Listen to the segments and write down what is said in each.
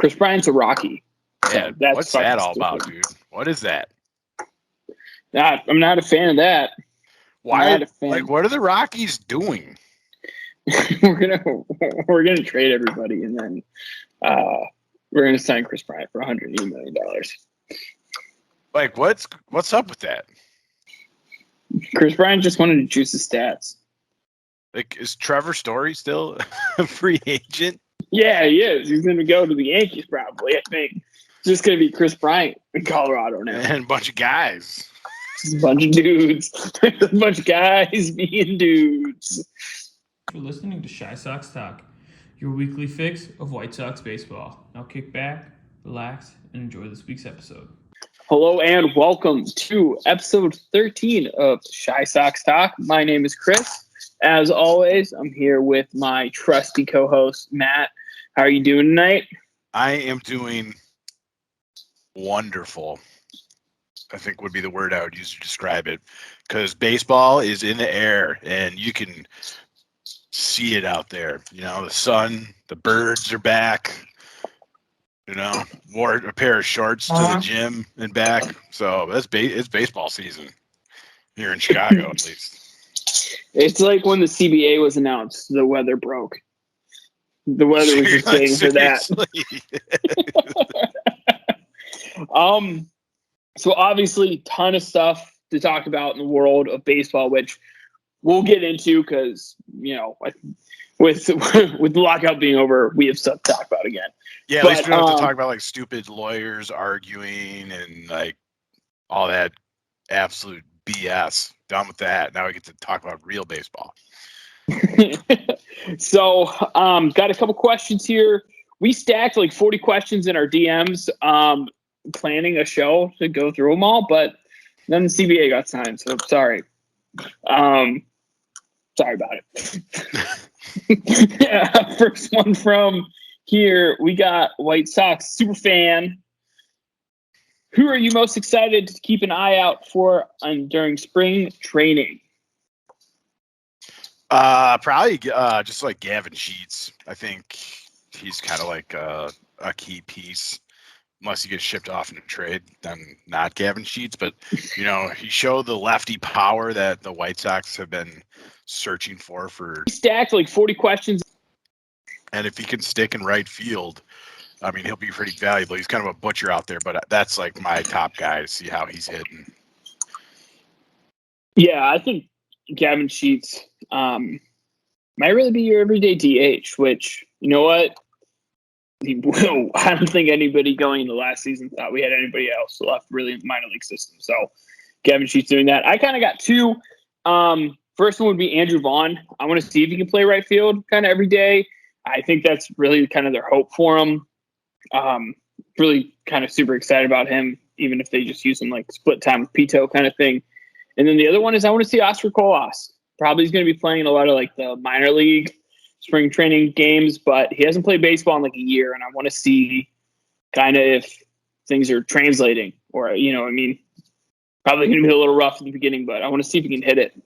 Chris Bryant's a Rocky. Yeah, so that's what's that all stupid. about, dude? What is that? I'm not a fan of that. Why? Like, what are the Rockies doing? we're gonna trade everybody, and then we're gonna sign Chris Bryant for $180 million. Like, what's up with that? Chris Bryant just wanted to juice his stats. Like, is Trevor Story still a free agent? Yeah, he is. He's gonna go to the Yankees probably. I think it's just gonna be Chris Bryant in Colorado now, and a bunch of guys. Just a bunch of dudes, a bunch of guys being dudes. You're listening to Shy Sox Talk, your weekly fix of White Sox baseball. Now kick back, relax, and enjoy this week's episode. Hello and welcome to episode 13 of Shy Sox Talk. My name is Chris. As always, I'm here with my trusty co-host, Matt. How are you doing tonight? I am doing wonderful, I think would be the word I would use to describe it, because baseball is in the air and you can see it out there. You know, the sun, the birds are back. You know, wore a pair of shorts to the gym and back. So it's baseball season here in Chicago, at least. It's like when the CBA was announced, the weather broke. The weather was just waiting for that. So obviously, ton of stuff to talk about in the world of baseball, which we'll get into because, you know, with the lockout being over, we have stuff to talk about again. Yeah, at least we don't have to talk about like stupid lawyers arguing and like all that absolute BS. Done with that. Now we get to talk about real baseball. So, got a couple questions here. We stacked like 40 questions in our DMs, planning a show to go through them all, but then the CBA got signed, so sorry. Sorry about it. Yeah, first one from here, we got White Sox super fan. Who are you most excited to keep an eye out for during spring training? Probably just like Gavin Sheets. I think he's kind of like a key piece. Unless he gets shipped off in a trade, then not Gavin Sheets. But, you know, he showed the lefty power that the White Sox have been searching for. He stacked like 40 questions. And if he can stick in right field, I mean, he'll be pretty valuable. He's kind of a butcher out there, but that's like my top guy to see how he's hitting. Yeah, I think Gavin Sheets might really be your everyday DH, which, you know what? I don't think anybody going into last season thought we had anybody else left really in the minor league system. So Gavin Sheets doing that. I kind of got two. First one would be Andrew Vaughn. I want to see if he can play right field kind of every day. I think that's really kind of their hope for him. Really kind of super excited about him, even if they just use him like split time with Pito kind of thing. And then the other one is I want to see Oscar Colas. Probably he's going to be playing in a lot of like the minor league spring training games, but he hasn't played baseball in like a year, and I want to see kind of if things are translating or, you know, I mean, probably going to be a little rough in the beginning, but I want to see if he can hit it.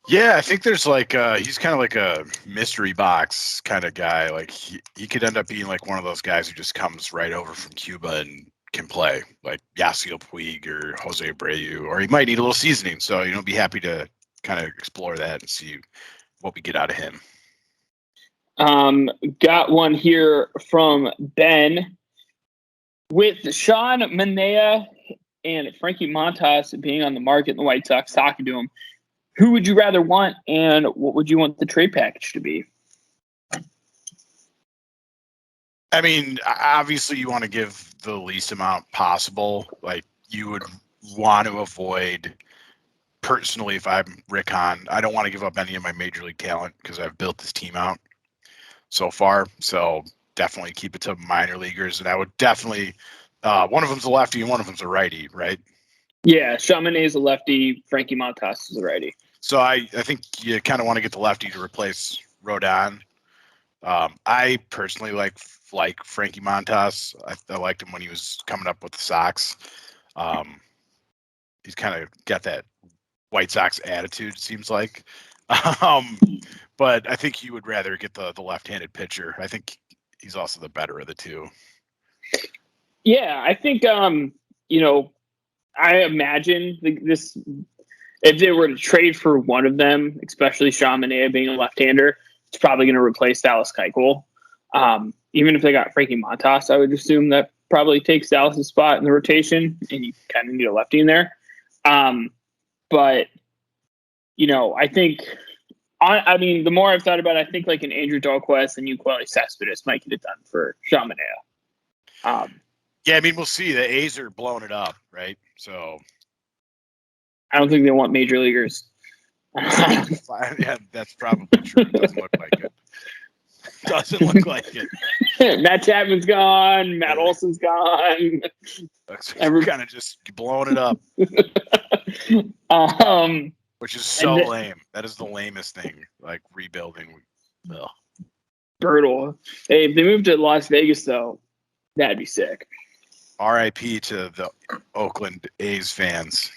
Yeah, I think there's like he's kind of like a mystery box kind of guy. Like he could end up being like one of those guys who just comes right over from Cuba and can play, like Yasiel Puig or Jose Abreu, or he might need a little seasoning. So, you know, be happy to kind of explore that and see what we get out of him. Got one here from Ben. With Sean Manaea and Frankie Montas being on the market and the White Sox talking to him, who would you rather want, and what would you want the trade package to be? I mean, obviously you want to give the least amount possible. Like, you would want to avoid, personally, if I'm Rick Hahn, I don't want to give up any of my major league talent because I've built this team out so far. So definitely keep it to minor leaguers. And I would definitely, one of them's a lefty and one of them's a righty, right? Yeah, Sean Manaea is a lefty. Frankie Montas is a righty. So I think you kind of want to get the lefty to replace Rodon. I personally like Frankie Montas. I liked him when he was coming up with the Sox. He's kind of got that White Sox attitude, seems like. But I think you would rather get the left-handed pitcher. I think he's also the better of the two. Yeah, I think I imagine this if they were to trade for one of them, especially Chaminade being a left-hander, it's probably going to replace Dallas Keuchel. Even if they got Frankie Montas, I would assume that probably takes Dallas' spot in the rotation, and you kind of need a lefty in there. But I think. I mean, the more I've thought about it, I think like an Andrew Dahlquist and Euclid Cespedes might get it done for Chaminade. Yeah, I mean, we'll see. The A's are blowing it up, right? So I don't think they want major leaguers. yeah, that's probably true. It doesn't look like it. Doesn't look like it. Matt Chapman's gone. Matt Olson's gone. We're kind of just blowing it up. Which is so lame. That is the lamest thing. Like rebuilding. Ugh. Brutal. Hey, if they moved to Las Vegas, though, that'd be sick. R.I.P. to the Oakland A's fans.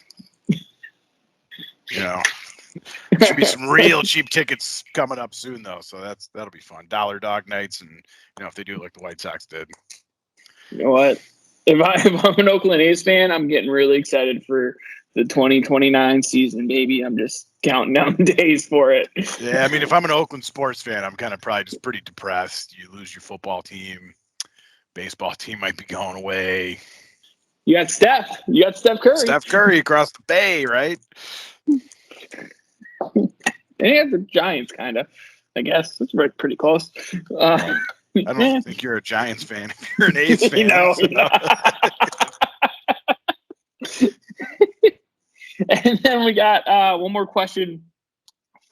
Should be some real cheap tickets coming up soon, though. So that'll be fun. $1 dog nights, and if they do it like the White Sox did. You know what? If I'm an Oakland A's fan, I'm getting really excited for the 2029 season, baby. I'm just counting down days for it. Yeah, I mean, if I'm an Oakland sports fan, I'm kind of probably just pretty depressed. You lose your football team. Baseball team might be going away. You got Steph. You got Steph Curry. Steph Curry across the bay, right? And he has the Giants, kind of. I guess it's pretty close. I don't think you're a Giants fan. If you're an A's fan, And then we got one more question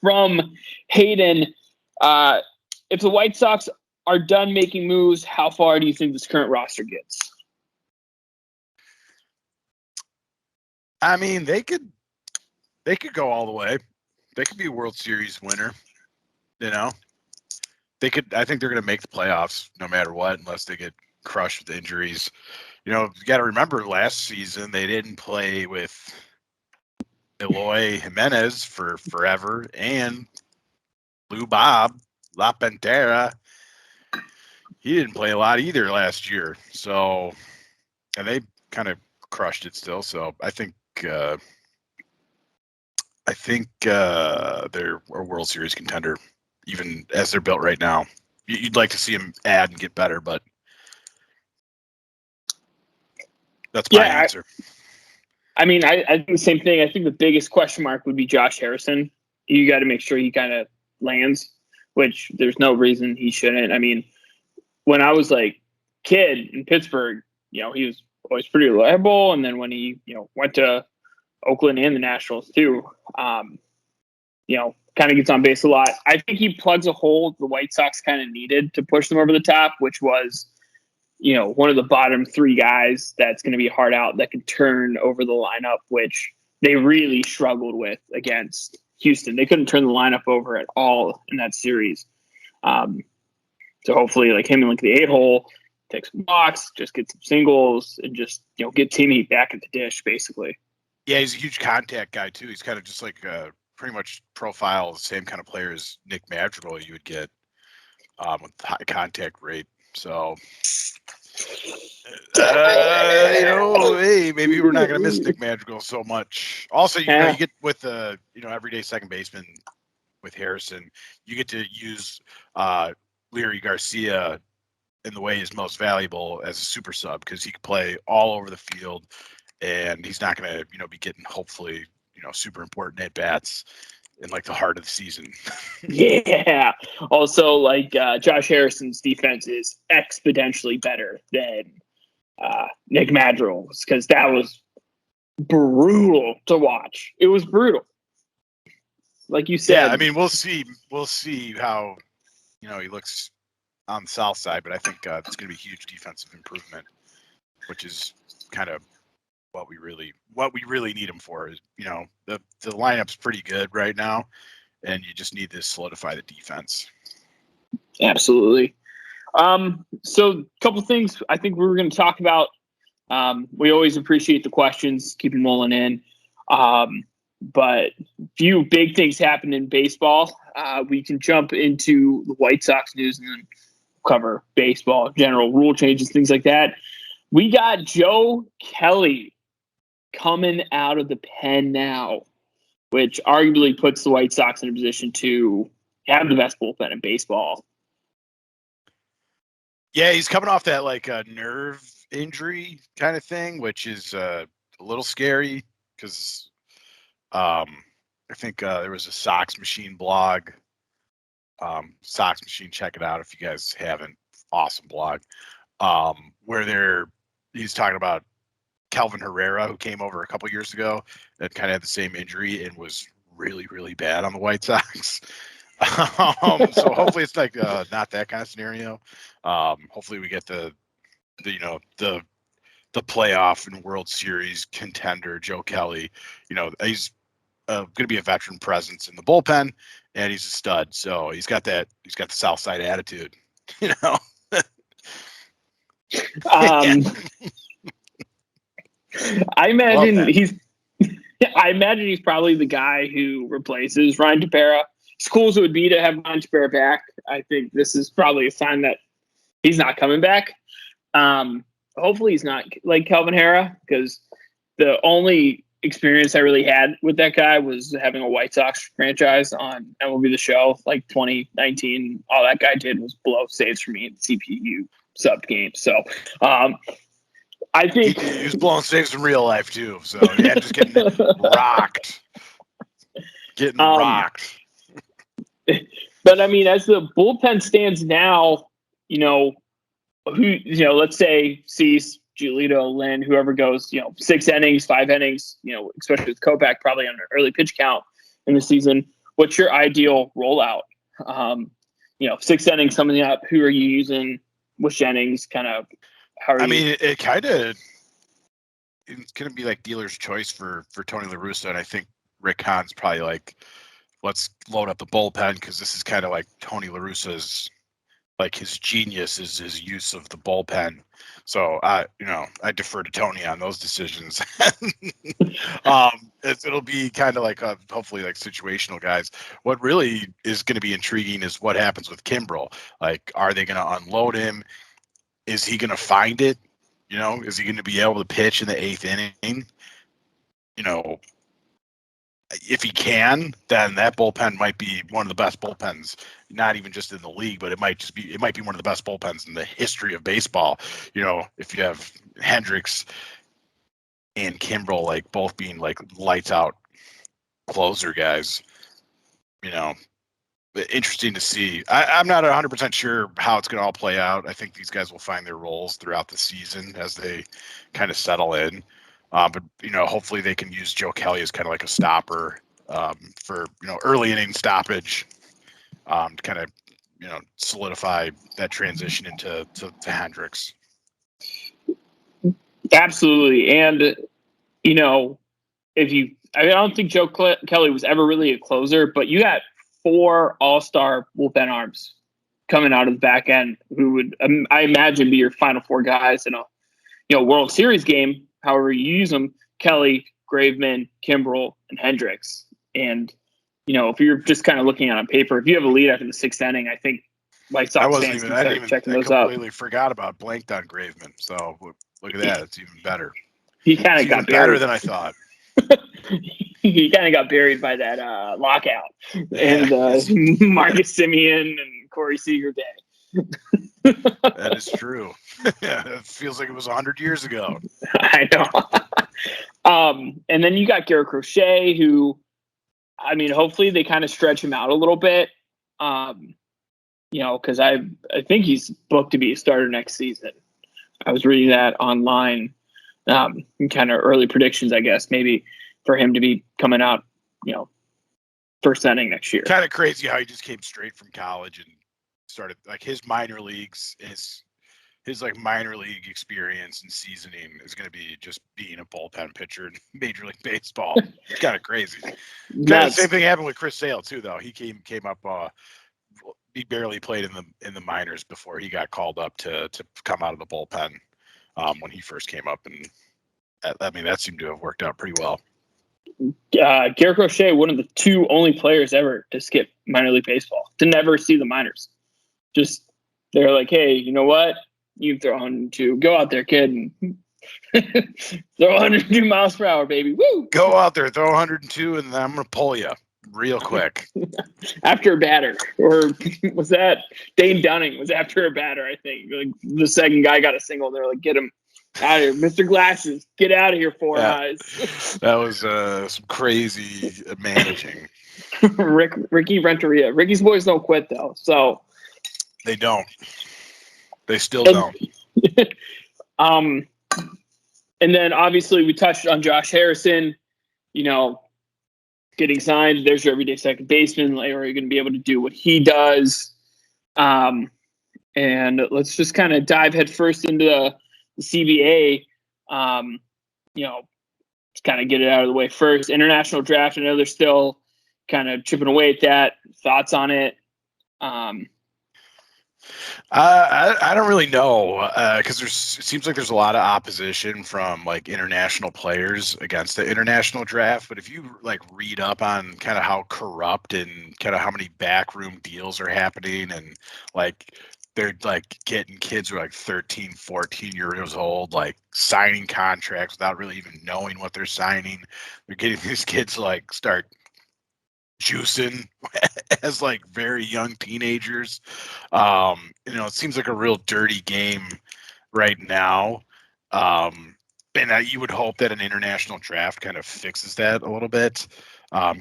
from Hayden. If the White Sox are done making moves, how far do you think this current roster gets? I mean, they could go all the way. They could be a World Series winner. They could. I think they're going to make the playoffs no matter what, unless they get crushed with injuries. You got to remember last season they didn't play with Eloy Jimenez for forever, and Lou Bob La Pantera. He didn't play a lot either last year. So, and they kind of crushed it still. So I think they're a World Series contender, even as they're built right now. You'd like to see them add and get better, but that's my answer. I mean, I think the same thing. I think the biggest question mark would be Josh Harrison. You got to make sure he kind of lands, which there's no reason he shouldn't. I mean, when I was like kid in Pittsburgh, he was always pretty reliable. And then when he, went to Oakland and the Nationals too, kind of gets on base a lot. I think he plugs a hole the White Sox kind of needed to push them over the top, which was, one of the bottom three guys that's going to be hard out that could turn over the lineup, which they really struggled with against Houston. They couldn't turn the lineup over at all in that series. So hopefully, like him and like the 8-hole, take some walks, just get some singles, and just get Team Heat back at the dish, basically. Yeah, he's a huge contact guy too. He's kind of just like pretty much profile the same kind of player as Nick Madrigal you would get with high contact rate. So, hey, maybe we're not going to miss Nick Madrigal so much. Also, you get with the everyday second baseman with Harrison, you get to use Leary Garcia in the way he's most valuable as a super sub because he can play all over the field, and he's not going to be getting hopefully super important at bats in like the heart of the season. Yeah. Also, like Josh Harrison's defense is exponentially better than Nick Madrigal's because that was brutal to watch. It was brutal. Like you said. Yeah, I mean, we'll see how he looks on the south side, but I think it's going to be a huge defensive improvement, which is kind of what we really need him for. Is the lineup's pretty good right now, and you just need to solidify the defense. Absolutely. So a couple things I think we were going to talk about. We always appreciate the questions, keep them rolling in. But few big things happened in baseball. We can jump into the White Sox news and then cover baseball, general rule changes, things like that. We got Joe Kelly coming out of the pen now, which arguably puts the White Sox in a position to have the best bullpen in baseball. Yeah, he's coming off that like nerve injury kind of thing, which is a little scary because I think there was a Sox Machine blog. Sox Machine, check it out if you guys haven't. Awesome blog. Where he's talking about Kelvin Herrera, who came over a couple years ago that kind of had the same injury and was really, really bad on the White Sox. So hopefully it's like not that kind of scenario. Hopefully we get the playoff and World Series contender Joe Kelly. He's going to be a veteran presence in the bullpen, and he's a stud. So he's got the South Side attitude. I imagine he's probably the guy who replaces Ryan Tepera. As cool as it would be to have Ryan Tepera back, I think this is probably a sign that he's not coming back. Hopefully he's not like Kelvin Herrera, because the only experience I really had with that guy was having a White Sox franchise on MLB The Show, like 2019. All that guy did was blow saves for me in CPU sub games. So I think he was blowing saves in real life too. So yeah, just getting rocked. But I mean, as the bullpen stands now, let's say Cease, Giolito, Lynn, whoever goes, 6 innings, 5 innings, especially with Kopech probably on an early pitch count in the season. What's your ideal rollout? 6 innings coming up. Who are you using? Which innings? Kind of. How are you? I mean, it's going to be like dealer's choice for Tony La Russa, and I think Rick Hahn's probably like, let's load up the bullpen, because this is kind of like Tony La Russa's, like his genius is his use of the bullpen. So I defer to Tony on those decisions. It'll be kind of like hopefully like situational guys. What really is going to be intriguing is what happens with Kimbrel. Like, are they going to unload him? Is he going to find it? Is he going to be able to pitch in the 8th inning? If he can, then that bullpen might be one of the best bullpens, not even just in the league, but it might be one of the best bullpens in the history of baseball. If you have Hendricks and Kimbrel, like both being like lights out closer guys, interesting to see. I'm not 100% sure how it's going to all play out. I think these guys will find their roles throughout the season as they kind of settle in. But hopefully they can use Joe Kelly as kind of like a stopper for early inning stoppage to kind of solidify that transition into Hendricks. Absolutely, and I don't think Joe Kelly was ever really a closer, but you got 4 all-star bullpen arms coming out of the back end who would, I imagine, be your final 4 guys in a World Series game. However you use them: Kelly, Graveman, Kimbrel, and Hendricks. And if you're just kind of looking at on paper, if you have a lead after the 6th inning, I think White Sox fans can start checking those up. I completely forgot about blanked on Graveman. So look at that; it's even better. He kind of got buried. Better than I thought. He kind of got buried by that lockout and Marcus Semien and Corey Seager day. That is true. It feels like it was 100 years ago. I know. And then you got Garrett Crochet, who, I mean, hopefully they kind of stretch him out a little bit. Because I think he's booked to be a starter next season. I was reading that online. Kind of early predictions, I guess, maybe for him to be coming out, first inning next year. Kind of crazy how he just came straight from college and started like his minor leagues, his like minor league experience and seasoning is going to be just being a bullpen pitcher in Major League Baseball. It's kind of crazy. Same thing happened with Chris Sale too, though. He came up. He barely played in the minors before he got called up to come out of the bullpen when he first came up, and that seemed to have worked out pretty well. Garrett Crochet, one of the 2 only players ever to skip minor league baseball, to never see the minors. Just they're like, hey, you know what? You throw 102. Go out there, kid, and throw 102 miles per hour, baby. Woo! Go out there, throw 102, and then I'm going to pull you real quick. After a batter. Or was that Dane Dunning was after a batter, I think. Like, the second guy got a single. They're like, get him out of here. Mr. Glasses, get out of here, Four Eyes. That was some crazy managing. Ricky Renteria. Ricky's boys don't quit, though. So they don't. They still don't. And then obviously we touched on Josh Harrison, getting signed. There's your everyday second baseman. Like, are you going to be able to do what he does? And let's just kind of dive headfirst into the CBA. Just kind of get it out of the way first. International draft. I know they're still kind of chipping away at that. Thoughts on it? I don't really know because it seems like there's a lot of opposition from like international players against the international draft. But if you like read up on kind of how corrupt and kind of how many backroom deals are happening, and like they're like getting kids who are like 13, 14 years old, like signing contracts without really even knowing what they're signing. They're getting these kids like start juicing as like very young teenagers. It seems like a real dirty game right now. And you would hope that an international draft kind of fixes that a little bit,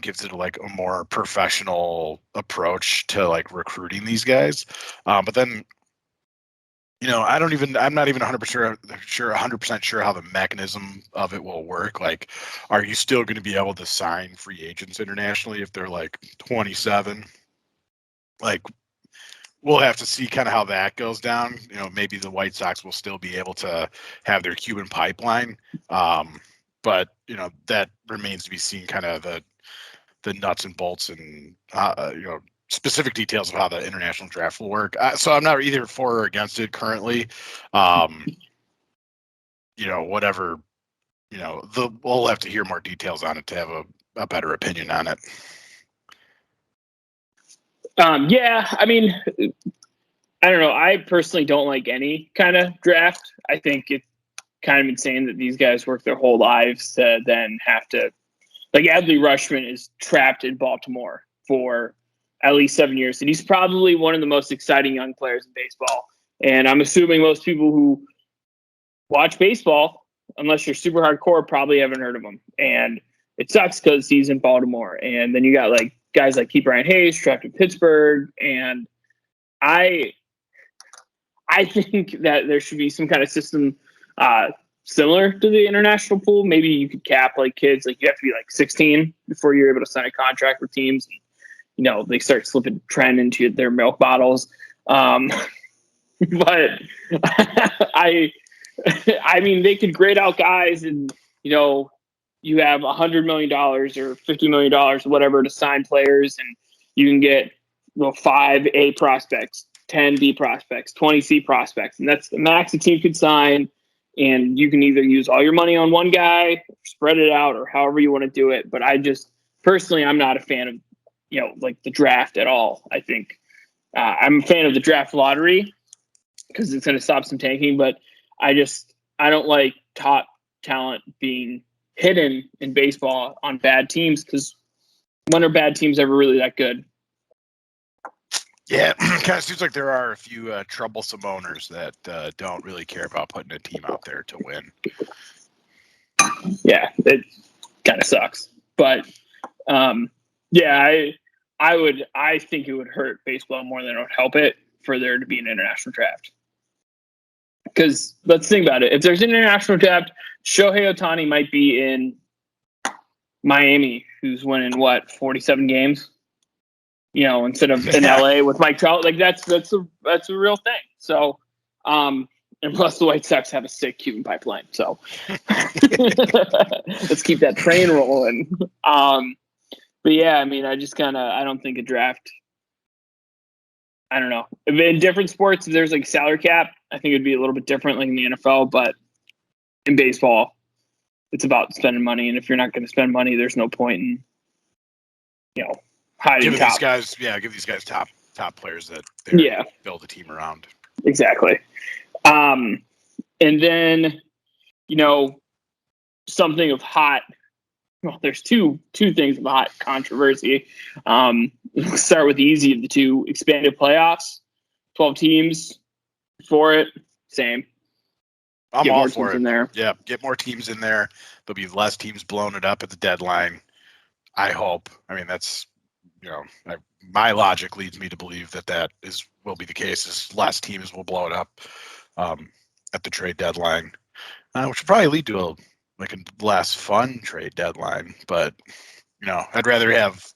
gives it like a more professional approach to like recruiting these guys. But then, I'm not even 100% sure how the mechanism of it will work. Like, are you still going to be able to sign free agents internationally if they're like 27? Like, we'll have to see kind of how that goes down. Maybe the White Sox will still be able to have their Cuban pipeline. But that remains to be seen, kind of the nuts and bolts and, specific details of how the international draft will work. So I'm not either for or against it currently. Whatever, we'll have to hear more details on it to have a better opinion on it. Yeah, I mean, I don't know. I personally don't like any kind of draft. I think it's kind of insane that these guys work their whole lives to then have to, like, Adley Rutschman is trapped in Baltimore for at least 7 years. And he's probably one of the most exciting young players in baseball. And I'm assuming most people who watch baseball, unless you're super hardcore, probably haven't heard of him. And it sucks because he's in Baltimore. And then you got like guys like Keith Brian Hayes trapped in Pittsburgh. And I think that there should be some kind of system similar to the international pool. Maybe you could cap like kids, like you have to be like 16 before you're able to sign a contract with teams. They start slipping trend into their milk bottles. But I mean, they could grade out guys and, you have $100 million or $50 million, or whatever, to sign players, and you can get 5 A prospects, 10 B prospects, 20 C prospects, and that's the max a team could sign. And you can either use all your money on one guy, spread it out, or however you want to do it. But I just personally, I'm not a fan of like the draft at all. I think I'm a fan of the draft lottery because it's going to stop some tanking. But I don't like top talent being hidden in baseball on bad teams, because when are bad teams ever really that good? Yeah, kind of seems like there are a few troublesome owners that don't really care about putting a team out there to win. Yeah, it kind of sucks. But I think it would hurt baseball more than it would help it for there to be an international draft. Because let's think about it. If there's an international draft, Shohei Ohtani might be in Miami, who's winning 47 games, instead of in LA with Mike Trout. Like that's a real thing. So, and plus the White Sox have a sick Cuban pipeline. So let's keep that train rolling. But yeah, I mean, I don't think a draft, I don't know. In different sports, if there's like salary cap, I think it'd be a little bit different, like in the NFL. But in baseball, it's about spending money, and if you're not going to spend money, there's no point in, hiding give top. These guys top players that they build a team around. Exactly. And then, something of hot. Well, there's two things of hot controversy. We'll start with the easy of the two: expanded playoffs, 12 teams for it. Same. I'm Get all more for teams it. in there. Yeah, get more teams in there. There'll be less teams blowing it up at the deadline. I hope. I mean, that's my logic leads me to believe that will be the case. Is less teams will blow it up at the trade deadline, which will probably lead to a less fun trade deadline. But I'd rather have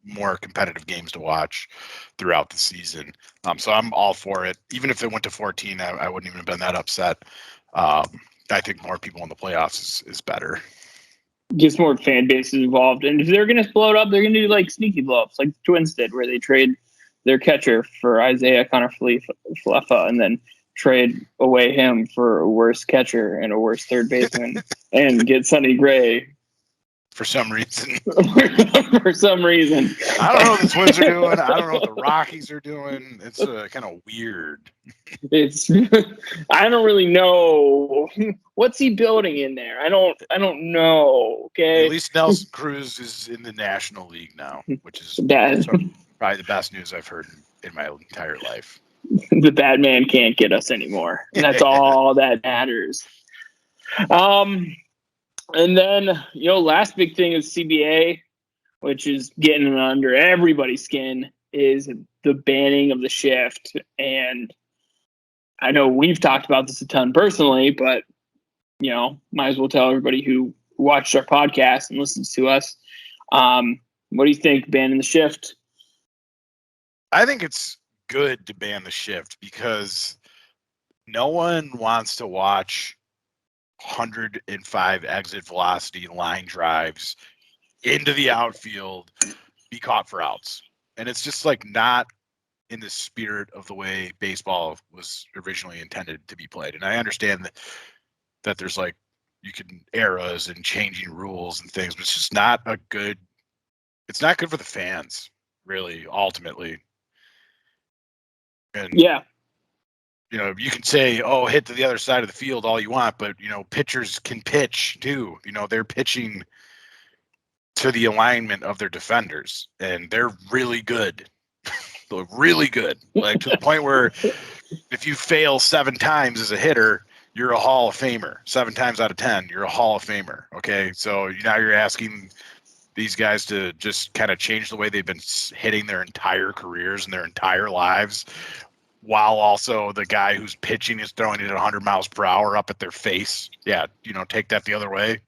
more competitive games to watch throughout the season. So I'm all for it. Even if it went to 14, I wouldn't even have been that upset. I think more people in the playoffs is better. Gets more fan bases involved. And if they're going to blow it up, they're going to do sneaky blow ups like the Twins did, where they trade their catcher for Isaiah Connor-Falefa and then trade away him for a worse catcher and a worse third baseman and get Sonny Gray. For some reason. For some reason. I don't know what the Twins are doing. I don't know what the Rockies are doing. It's kind of weird. I don't really know. What's he building in there? I don't know. Okay. At least Nelson Cruz is in the National League now, which is probably the best news I've heard in my entire life. The bad man can't get us anymore. And that's all that matters. And then, last big thing is CBA, which is getting under everybody's skin, is the banning of the shift. And I know we've talked about this a ton personally, but, might as well tell everybody who watched our podcast and listens to us. What do you think, banning the shift? I think it's good to ban the shift because no one wants to watch 105 exit velocity line drives into the outfield be caught for outs. And it's just not in the spirit of the way baseball was originally intended to be played. And I understand that there's you can eras and changing rules and things, but it's just not good for the fans, really, ultimately. And yeah. You can say, oh, hit to the other side of the field all you want, but, pitchers can pitch too. They're pitching to the alignment of their defenders, and they're really good. They're really good. To the point where if you fail 7 times as a hitter, you're a Hall of Famer. 7 times out of 10, you're a Hall of Famer. Okay, so now you're asking these guys to just kind of change the way they've been hitting their entire careers and their entire lives, while also the guy who's pitching is throwing it at 100 miles per hour up at their face. Yeah, take that the other way.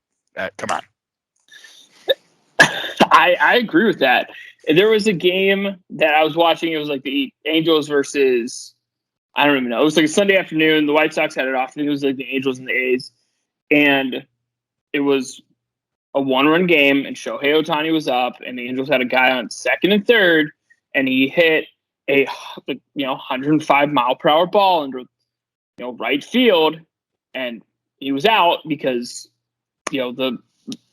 Come on. I agree with that. There was a game that I was watching. It was the Angels versus, I don't even know. It was a Sunday afternoon. The White Sox had it off. I think it was the Angels and the A's. And it was a 1-run game, and Shohei Ohtani was up, and the Angels had a guy on second and third, and he hit a 105 mile per hour ball into right field, and he was out because the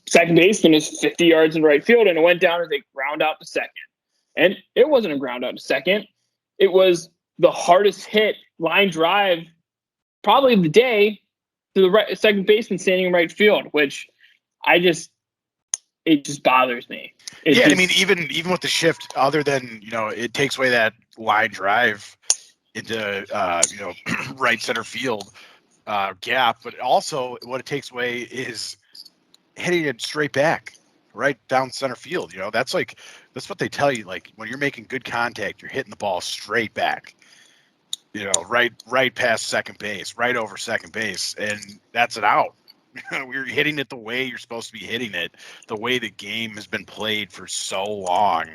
second baseman is 50 yards in right field, and it went down as a ground out to second. And it wasn't a ground out to second. It was the hardest hit line drive probably of the day to the second baseman standing in right field, which it just bothers me. I mean, even with the shift, other than, it takes away that line drive into, right center field gap, but also what it takes away is hitting it straight back, right down center field. That's what they tell you. When you're making good contact, you're hitting the ball straight back, right past second base, right over second base, and that's an out. We're hitting it the way you're supposed to be hitting it, the way the game has been played for so long,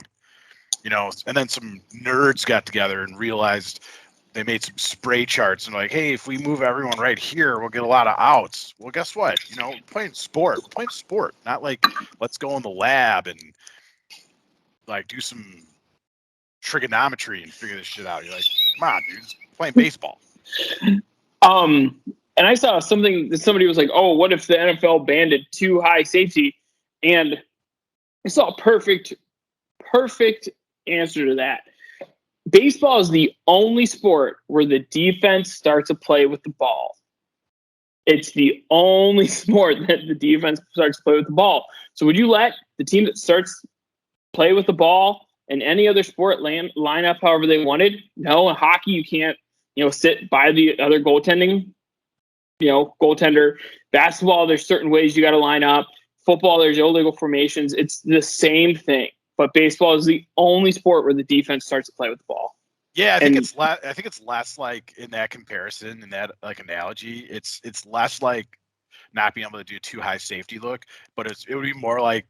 and then some nerds got together and realized they made some spray charts and hey, if we move everyone right here, we'll get a lot of outs. Well, guess what? We're playing sport, not let's go in the lab and do some trigonometry and figure this shit out. You're come on, dude, it's playing baseball. And I saw something that somebody was oh, what if the NFL banned it too high safety? And I saw a perfect answer to that. baseball is the only sport where the defense starts to play with the ball. It's the only sport that the defense starts to play with the ball. So would you let the team that starts play with the ball in any other sport line up however they wanted? No, in hockey you can't, sit by the other goaltender. Basketball, there's certain ways you got to line up. Football, there's illegal formations. It's the same thing. But baseball is the only sport where the defense starts to play with the ball. Yeah, I think it's less like in that comparison, in that like analogy, it's less like not being able to do too high safety look, but it would be more like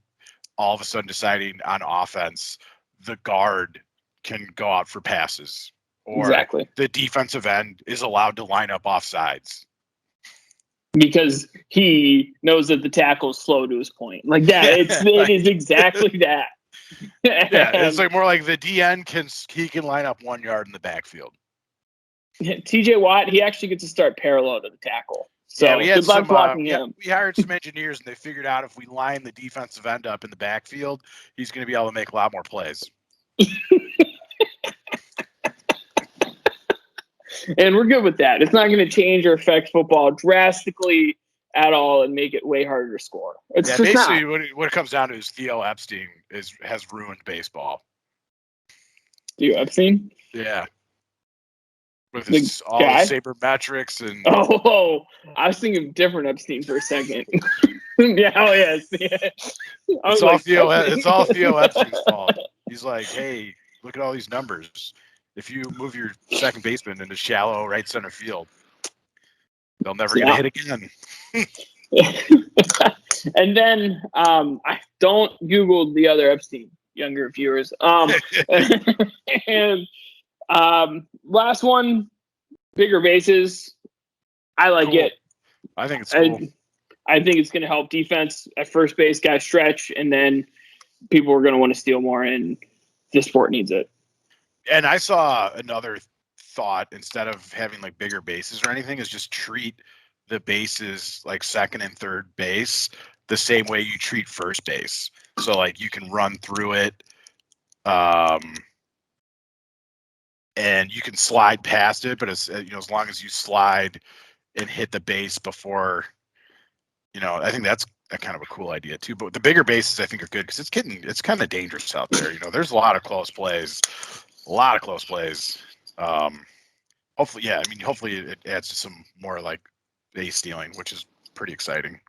all of a sudden deciding on offense the guard can go out for passes, or exactly. The defensive end is allowed to line up off sides because he knows that the tackle is slow to his point. Like that, it is exactly that. Yeah, it's like more like the DN can line up 1 yard in the backfield. TJ Watt, he actually gets to start parallel to the tackle. So yeah, we had good luck blocking him. We hired some engineers, and they figured out if we line the defensive end up in the backfield, he's going to be able to make a lot more plays. And we're good with that. It's not going to change or affect football drastically at all and make it way harder to score. It's just basically not. What it comes down to is Theo Epstein has ruined baseball. Theo Epstein? Yeah. With his, all the sabermetrics and I was thinking of different Epstein for a second. Yeah, yes. Yeah. It's all Theo Epstein's fault. He's like, hey, look at all these numbers. If you move your second baseman into shallow right center field, they'll never get a hit again. And then I don't Google the other Epstein, younger viewers. And last one, bigger bases. I like it. I think it's cool. I think it's going to help defense at first base, guys stretch, and then people are going to want to steal more, and the sport needs it. And I saw another thought, instead of having like bigger bases or anything, is just treat the bases like second and third base the same way you treat first base. So like you can run through it, and you can slide past it, but as long as you slide and hit the base before, I think that's kind of a cool idea too. But the bigger bases I think are good because it's kind of dangerous out there. There's a lot of close plays. Hopefully it adds to some more like base stealing, which is pretty exciting.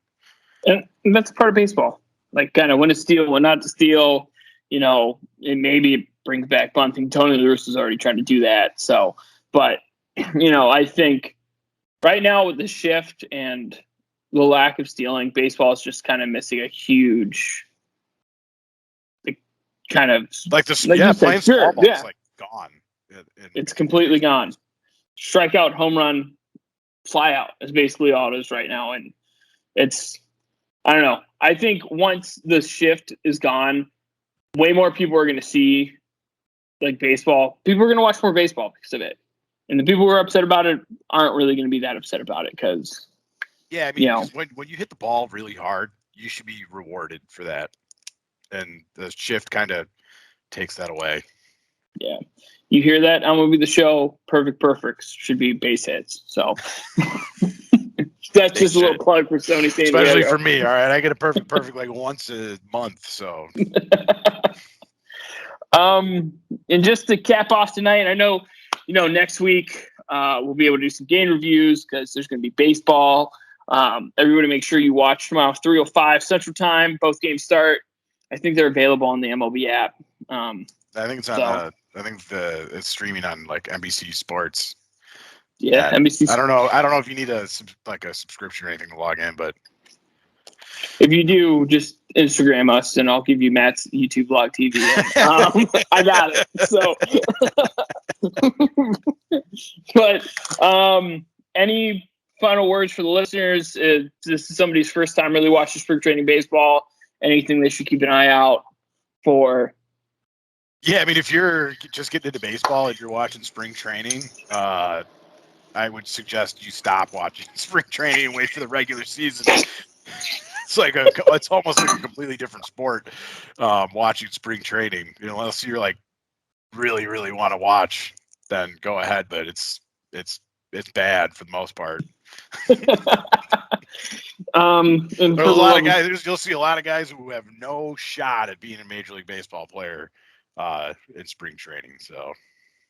And that's part of baseball. Like kind of when to steal, when not to steal. And maybe it brings back bunting. Tony La Russa is already trying to do that. So, but I think right now with the shift and the lack of stealing, baseball is just kind of missing a huge, kind of like this. Like playing small ball is like gone. It's completely gone. Strikeout, home run, fly out is basically all it is right now. And I don't know. I think once the shift is gone, way more people are going to see like baseball. People are going to watch more baseball because of it. And the people who are upset about it aren't really going to be that upset about it because. Yeah, I mean, when you hit the ball really hard, you should be rewarded for that. And the shift kind of takes that away. Yeah. You hear that? I'm going to be the show. Perfect Perfects should be base hits. So that's just a little plug for Sony San Diego. Especially for me. All right. I get a perfect like once a month. So. And just to cap off tonight, I know, next week we'll be able to do some game reviews because there's going to be baseball. Everybody make sure you watch tomorrow, 3:05 Central Time. Both games start. I think they're available on the MLB app. I think it's on. I think it's streaming on like NBC Sports. Yeah, NBC. I don't know if you need a subscription or anything to log in, but if you do, just Instagram us and I'll give you Matt's YouTube Vlog TV. I got it. So, but any final words for the listeners? This is somebody's first time really watching spring training baseball. Anything they should keep an eye out for? Yeah, I mean, if you're just getting into baseball and you're watching spring training, I would suggest you stop watching spring training and wait for the regular season. It's almost like a completely different sport watching spring training, unless you're like really, really want to watch, then go ahead. But it's bad for the most part. And There's for a lot of the- guys. You'll see a lot of guys who have no shot at being a Major League Baseball player in spring training. So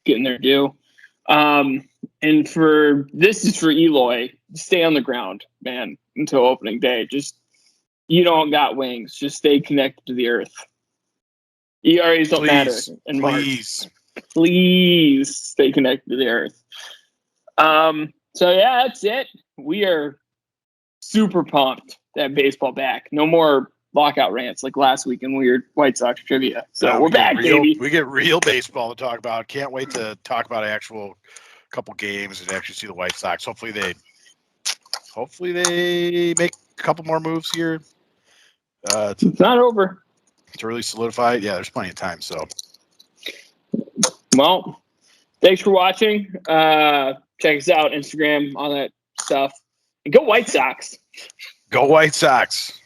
getting their due. And for this is for Eloy. Stay on the ground, man, until opening day. Just you don't got wings. Just stay connected to the earth. ERAs don't matter in March. Please stay connected to the earth. So yeah, that's it. We are super pumped to have baseball back. No more lockout rants like last week in weird White Sox trivia. So we're back, baby. We get real baseball to talk about. Can't wait to talk about actual couple games and actually see the White Sox. Hopefully they make a couple more moves here. It's not over. To really solidify it. Yeah, there's plenty of time. So, well, thanks for watching. Check us out, Instagram, all that stuff. And go White Sox. Go White Sox.